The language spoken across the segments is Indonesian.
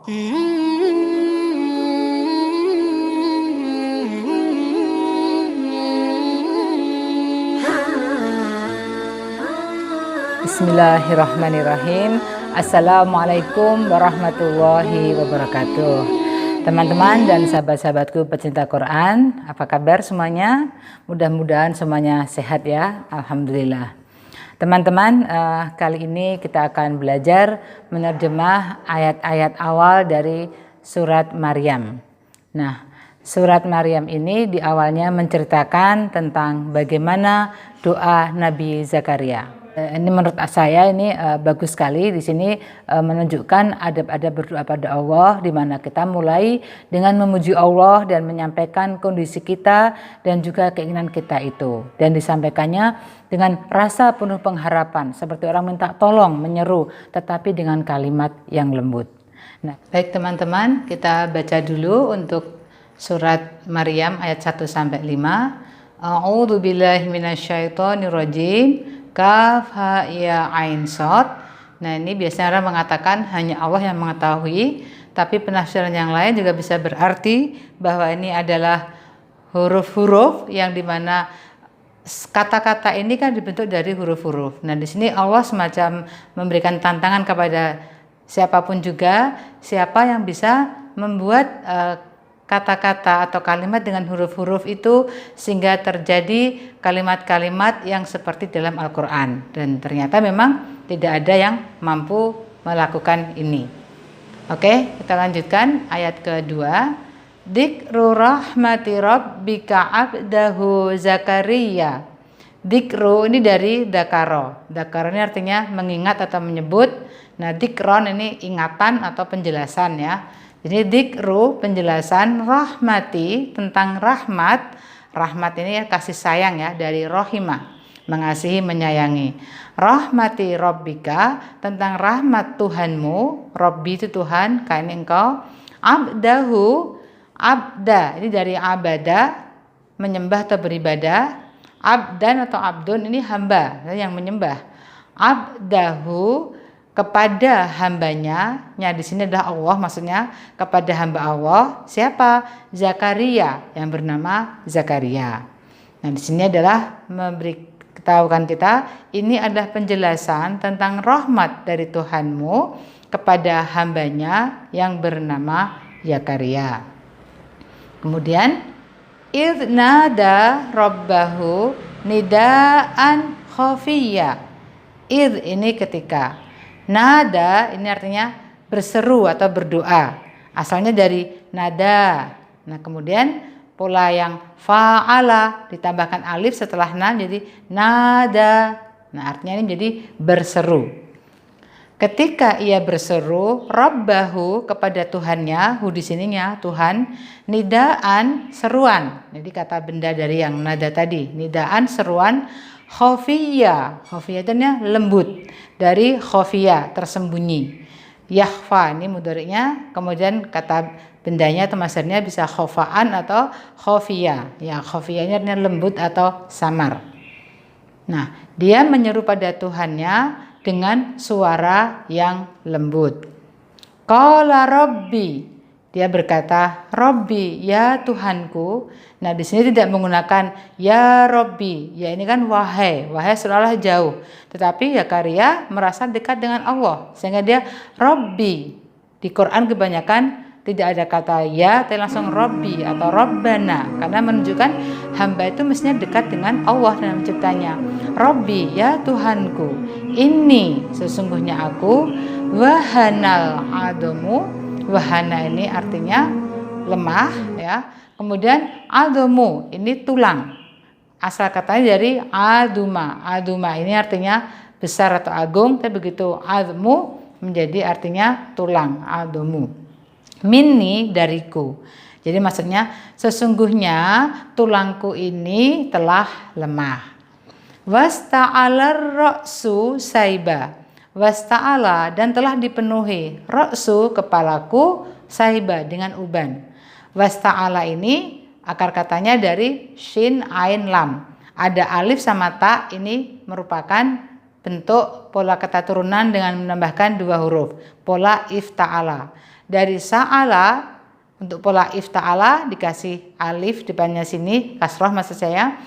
Bismillahirrahmanirrahim. Assalamualaikum warahmatullahi wabarakatuh. Teman-teman dan sahabat-sahabatku pecinta Quran, apa kabar semuanya? Mudah-mudahan semuanya sehat ya, alhamdulillah. Teman-teman, kali ini kita akan belajar menerjemah ayat-ayat awal dari surat Maryam. Nah, surat Maryam ini di awalnya menceritakan tentang bagaimana doa Nabi Zakaria. Ini menurut saya ini bagus sekali. Di sini menunjukkan adab-adab berdoa pada Allah, di mana kita mulai dengan memuji Allah dan menyampaikan kondisi kita dan juga keinginan kita itu, dan disampaikannya dengan rasa penuh pengharapan seperti orang minta tolong, menyeru, tetapi dengan kalimat yang lembut. Nah, baik teman-teman, kita baca dulu untuk surat Maryam ayat 1 sampai 5. A'udzubillahi minasyaitonirrajim. Kaf ha ya ain shad. Nah, ini biasanya orang mengatakan hanya Allah yang mengetahui, tapi penafsiran yang lain juga bisa berarti bahwa ini adalah huruf-huruf yang dimana kata-kata ini kan dibentuk dari huruf-huruf. Nah, di sini Allah semacam memberikan tantangan kepada siapapun juga, siapa yang bisa membuat kata-kata atau kalimat dengan huruf-huruf itu sehingga terjadi kalimat-kalimat yang seperti dalam Al-Quran. Dan ternyata memang tidak ada yang mampu melakukan ini. Oke, kita lanjutkan ayat kedua. Dzikru rahmati rabbika abdahu Zakaria. Dzikru ini dari dakaro. Dakaro ini artinya mengingat atau menyebut. Nah, dzikron ini ingatan atau penjelasan ya. Jadi dzikru penjelasan, rahmati tentang rahmat. Rahmat ini ya kasih sayang ya, dari rohimah, mengasihi, menyayangi. Rahmati rabbika tentang rahmat Tuhanmu. Rabbi itu Tuhan, kain engkau. Abdahu, abda ini dari abada, menyembah atau beribadah. Abdan atau abdun ini hamba yang menyembah. Abdahu kepada hambanya, di sini adalah Allah, maksudnya kepada hamba Allah. Siapa? Zakaria, yang bernama Zakaria. Nah, di sini adalah memberitahukan kita ini adalah penjelasan tentang rahmat dari Tuhanmu kepada hambanya yang bernama Zakaria. Kemudian idnada rabbahu nidaan khafiyya. Id ini ketika. Nada ini artinya berseru atau berdoa. Asalnya dari nada. Nah, kemudian pola yang fa'ala ditambahkan alif setelah na jadi nada. Nah, artinya ini menjadi berseru. Ketika ia berseru rabbahu kepada Tuhannya, hu di sininya Tuhan, nidaan seruan. Jadi kata benda dari yang nada tadi, nidaan seruan. Khafiyya, khafiyya itu lembut, dari khafiyya tersembunyi. Yakhfa ini mudhari'nya, kemudian kata bendanya atau masdarnya bisa khafaan atau khafiyya. Ya, khafiyya ini artinya lembut atau samar. Nah, dia menyeru pada Tuhannya dengan suara yang lembut. Qala Rabbi, dia berkata, Rabbi, ya Tuhanku. Nah, di sini tidak menggunakan ya Rabbi. Ya ini kan wahai, wahai seolah jauh. Tetapi Zakaria merasa dekat dengan Allah, sehingga dia Rabbi. Di Quran kebanyakan tidak ada kata ya, tapi langsung Rabbi atau Rabbana, karena menunjukkan hamba itu mestinya dekat dengan Allah dalam menciptanya. Rabbi, ya Tuhanku, ini sesungguhnya aku wahanal adomu. Wahana ini artinya lemah ya. Kemudian adomu ini tulang. Asal katanya dari aduma. Aduma ini artinya besar atau agung, tapi begitu admu menjadi artinya tulang, adomu. Minni dariku. Jadi maksudnya sesungguhnya tulangku ini telah lemah. Wasta'alar ra'su saiba. Wasta'ala dan telah dipenuhi ra'su kepalaku saiba dengan uban. Wasta'ala ini akar katanya dari shin ain lam. Ada alif sama ta, ini merupakan bentuk pola kata turunan dengan menambahkan 2 huruf, pola ifta'ala. Dari sa'ala, untuk pola ifta'ala dikasih alif depannya sini, kasroh maksud saya,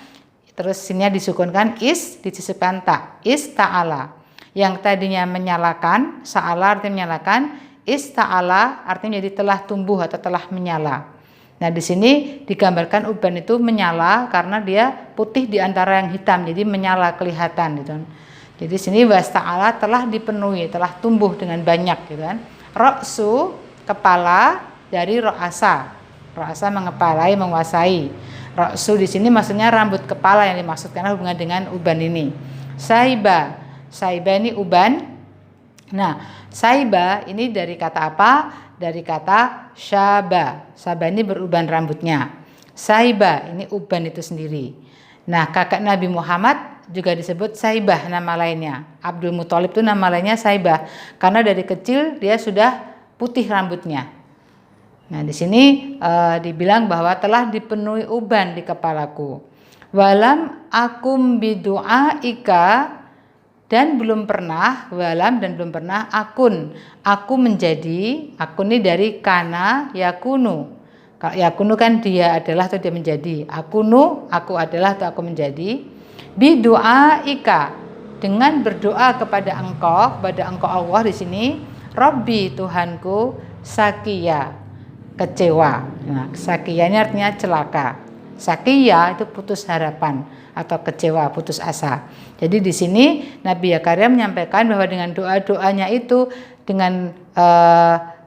terus sini disukunkan disisipkan ta, ista'ala. Yang tadinya menyalakan, sa'ala artinya menyalakan, ista'ala artinya jadi telah tumbuh atau telah menyala. Nah, di sini digambarkan uban itu menyala karena dia putih di antara yang hitam, jadi menyala kelihatan gitu. Jadi sini wasta'ala telah dipenuhi, telah tumbuh dengan banyak gitu kan. Ra'su kepala dari ro'asa. Ro'asa mengepalai, menguasai. Ra'su di sini maksudnya rambut kepala yang dimaksudkan hubungan dengan uban ini. Saiba. Saiba ini uban. Nah, saiba ini dari kata apa? Dari kata syaba. Syaba ini beruban rambutnya. Saiba ini uban itu sendiri. Nah, kakak Nabi Muhammad juga disebut Saibah nama lainnya. Abdul Muthalib itu nama lainnya Saibah karena dari kecil dia sudah putih rambutnya. Nah, di sini dibilang bahwa telah dipenuhi uban di kepalaku. Walam akum bidu'aika, dan belum pernah, walam dan belum pernah, aku menjadi, akun ini dari kana yakunu. Kalau yakunu kan dia adalah atau dia menjadi, akunu aku adalah atau aku menjadi, bidu'aika dengan berdoa kepada engkau Allah di sini, Rabbi Tuhanku, sakiya kecewa. Nah, sakiya ini artinya celaka. Sakiya itu putus harapan atau kecewa, putus asa. Jadi di sini Nabi Zakaria menyampaikan bahwa dengan doa-doanya itu dengan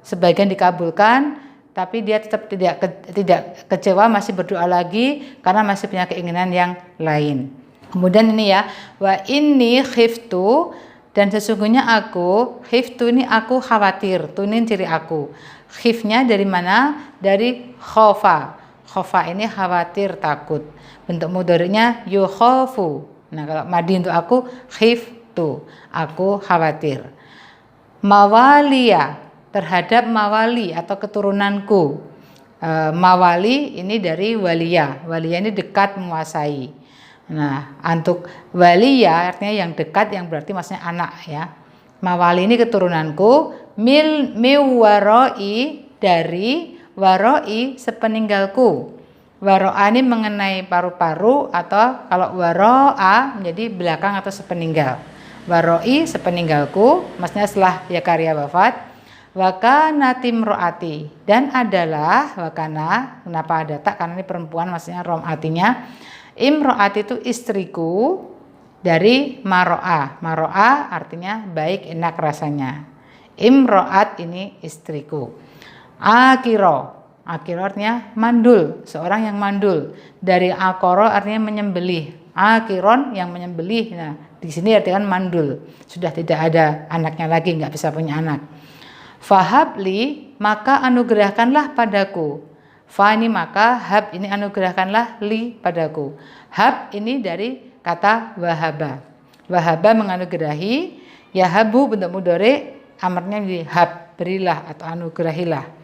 sebagian dikabulkan, tapi dia tetap tidak kecewa, masih berdoa lagi karena masih punya keinginan yang lain. Kemudian ini ya, wa inni khiftu, dan sesungguhnya aku, khiftu ini aku khawatir, tunin ciri aku. Khifnya dari mana? Dari khofa. Khofa ini khawatir, takut. Bentuk mudhari'nya yukhafu. Nah, kalau madi untuk aku, khiftu, aku khawatir. Mawaliya, terhadap mawali atau keturunanku. Mawali ini dari waliya. Waliya ini dekat, menguasai. Nah, untuk waliya artinya yang dekat, yang berarti maksudnya anak ya. Mawali ini keturunanku, miwaroi, dari waroi sepeninggalku. Waro'a ini mengenai paru-paru, atau kalau waro'a menjadi belakang atau sepeninggal. Waroi sepeninggalku, maksudnya setelah Zakaria wafat. Wakana timroati, dan adalah wakana, kenapa ada tak? Karena ini perempuan, maksudnya romatinya. Imroati itu istriku, dari maro'a. Maro'a artinya baik, enak rasanya. Imro'at ini istriku. Akiro artinya mandul, seorang yang mandul. Dari akoro artinya menyembelih. Akiron yang menyembelih. Nah, di sini artikan mandul. Sudah tidak ada anaknya lagi, nggak bisa punya anak. Fahabli, maka anugerahkanlah padaku. Fa ini maka, hab ini anugerahkanlah li padaku. Hab ini dari kata wahaba. Wahaba menganugerahi, yahabu bentuk mudhari, amarnya menjadi hab, berilah atau anugerahilah.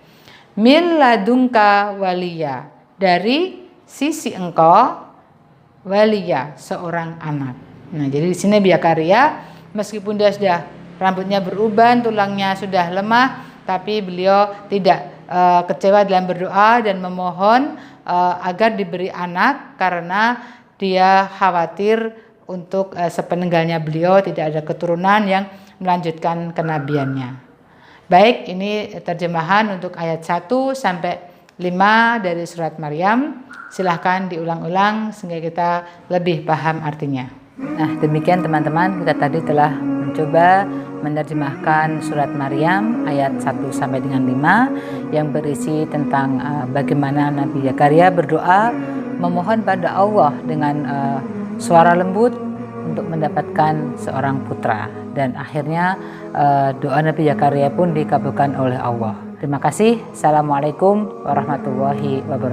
Mil ladungka waliya, dari sisi engkau waliya, seorang anak. Nah, jadi di sini Zakaria meskipun dia sudah rambutnya beruban, tulangnya sudah lemah, tapi beliau tidak kecewa dalam berdoa dan memohon agar diberi anak karena dia khawatir untuk sepeninggalnya beliau tidak ada keturunan yang melanjutkan kenabiannya. Baik, ini terjemahan untuk ayat 1 sampai 5 dari surat Maryam. Silahkan diulang-ulang sehingga kita lebih paham artinya. Nah, demikian teman-teman, kita tadi telah mencoba menerjemahkan surat Maryam ayat 1 sampai dengan 5 yang berisi tentang bagaimana Nabi Zakaria berdoa memohon pada Allah dengan suara lembut untuk mendapatkan seorang putra, dan akhirnya doa Nabi Zakaria pun dikabulkan oleh Allah. Terima kasih. Assalamualaikum warahmatullahi wabarakatuh.